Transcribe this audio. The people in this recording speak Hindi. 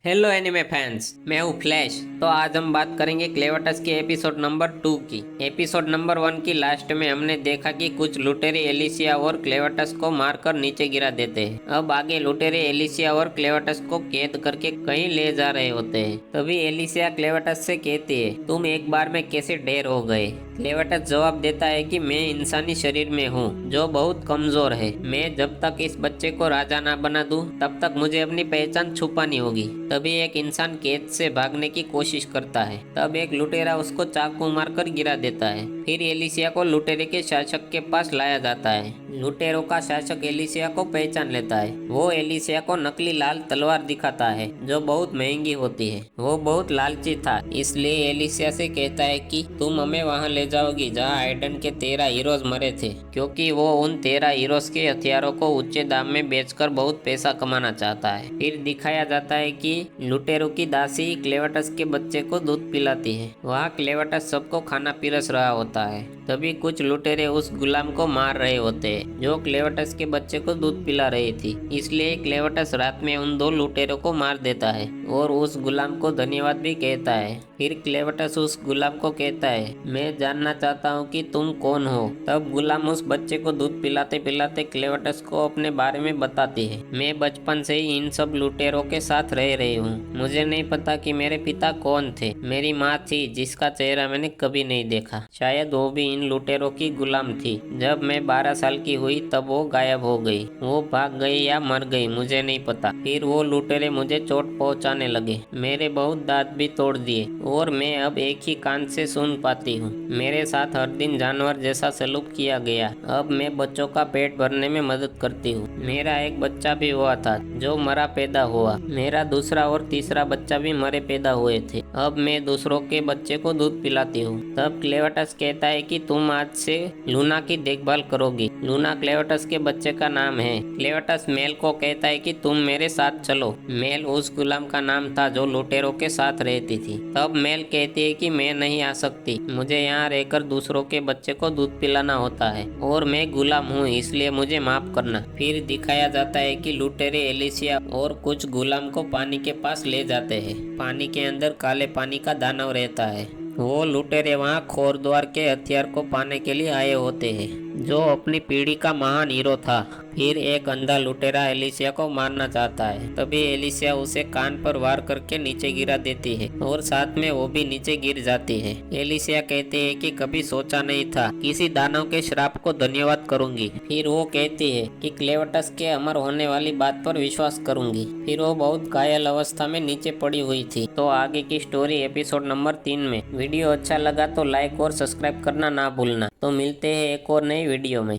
हेलो एनिमे फैंस, मैं हूँ फ्लैश। तो आज हम बात करेंगे क्लेवटस के एपिसोड नंबर 2 की। एपिसोड नंबर 1 की लास्ट में हमने देखा कि कुछ लुटेरे एलिसिया और क्लेवटस को मारकर नीचे गिरा देते हैं। अब आगे लुटेरे एलिसिया और क्लेवटस को कैद करके कहीं ले जा रहे होते हैं। तभी एलिसिया क्लेवटस से कहती है, तुम एक बार में कैसे ढेर हो गए। क्लेवटस जवाब देता है कि मैं इंसानी शरीर में हूँ जो बहुत कमजोर है। मैं जब तक इस बच्चे को राजा ना बना दूं तब तक मुझे अपनी पहचान छुपानी होगी। तभी एक इंसान कैद से भागने की कोशिश करता है। तब एक लुटेरा उसको चाकू मारकर गिरा देता है। फिर एलिसिया को लुटेरे के शासक के पास लाया जाता है। लुटेरों का शासक एलिसिया को पहचान लेता है। वो एलिसिया को नकली लाल तलवार दिखाता है जो बहुत महंगी होती है। वो बहुत लालची था, इसलिए एलिसिया से कहता है कि तुम हमें वहां ले जाओगी जहां आइडन के 13 हीरोज मरे थे, क्योंकि वो उन 13 हीरोज के हथियारों को ऊंचे दाम में बेचकर बहुत पैसा कमाना चाहता है। फिर दिखाया जाता है कि लुटेरों की दासी क्लेवटस के बच्चे को दूध पिलाती है। वहाँ क्लेवटस सबको खाना पिरस रहा होता है। तभी कुछ लुटेरे उस गुलाम को मार रहे होते हैं जो क्लेवटस के बच्चे को दूध पिला रही थी। इसलिए क्लेवटस रात में उन दो लुटेरों को मार देता है और उस गुलाम को धन्यवाद भी कहता है। फिर क्लेवटस उस गुलाम को कहता है, मैं जानना चाहता हूँ कि तुम कौन हो। तब गुलाम उस बच्चे को दूध पिलाते पिलाते क्लेवटस को अपने बारे में बताती है। मैं बचपन से ही इन सब लुटेरों के साथ रह रही हूँ। मुझे नहीं पता कि मेरे पिता कौन थे। मेरी माँ थी जिसका चेहरा मैंने कभी नहीं देखा। शायद वो भी इन लुटेरों की गुलाम थी। जब मैं 12 साल की हुई तब वो गायब हो गई। वो भाग गई या मर गई, मुझे नहीं पता। फिर वो लुटेरे मुझे चोट पहुंचाने लगे। मेरे बहुत दांत भी तोड़ दिए और मैं अब एक ही कान से सुन पाती हूँ। मेरे साथ हर दिन जानवर जैसा सलूक किया गया। अब मैं बच्चों का पेट भरने में मदद करती हूँ। मेरा एक बच्चा भी हुआ था जो मरा पैदा हुआ। मेरा दूसरा और तीसरा बच्चा भी मरे पैदा हुए थे। अब मैं दूसरों के बच्चे को दूध पिलाती हूँ। तब क्लेवटस कहता है कि तुम आज से लूना की देखभाल करोगी। लूना क्लेवटस के बच्चे का नाम है। क्लेवटस मेल को कहता है कि तुम मेरे साथ चलो। मेल उस गुलाम का नाम था जो लुटेरों के साथ रहती थी। तब मेल कहती है कि मैं नहीं आ सकती, मुझे यहाँ रहकर दूसरों के बच्चे को दूध पिलाना होता है और मैं गुलाम हूँ, इसलिए मुझे माफ करना। फिर दिखाया जाता है कि लुटेरे एलिसिया और कुछ गुलाम को पानी के पास ले जाते हैं। पानी के अंदर काले पानी का दानव रहता है। वो लुटेरे वहाँ खोरद्वार के हथियार को पाने के लिए आए होते हैं जो अपनी पीढ़ी का महान हीरो था। फिर एक अंधा लुटेरा एलिसिया को मारना चाहता है। तभी एलिसिया उसे कान पर वार करके नीचे गिरा देती है और साथ में वो भी नीचे गिर जाती है। एलिसिया कहती है कि कभी सोचा नहीं था किसी दानव के श्राप को धन्यवाद करूंगी। फिर वो कहती है कि क्लेवटस के अमर होने वाली बात पर विश्वास करूंगी। फिर वो बहुत घायल अवस्था में नीचे पड़ी हुई थी। तो आगे की स्टोरी एपिसोड नंबर 3 में। वीडियो अच्छा लगा तो लाइक और सब्सक्राइब करना ना भूलना। तो मिलते हैं एक और नई वीडियो में।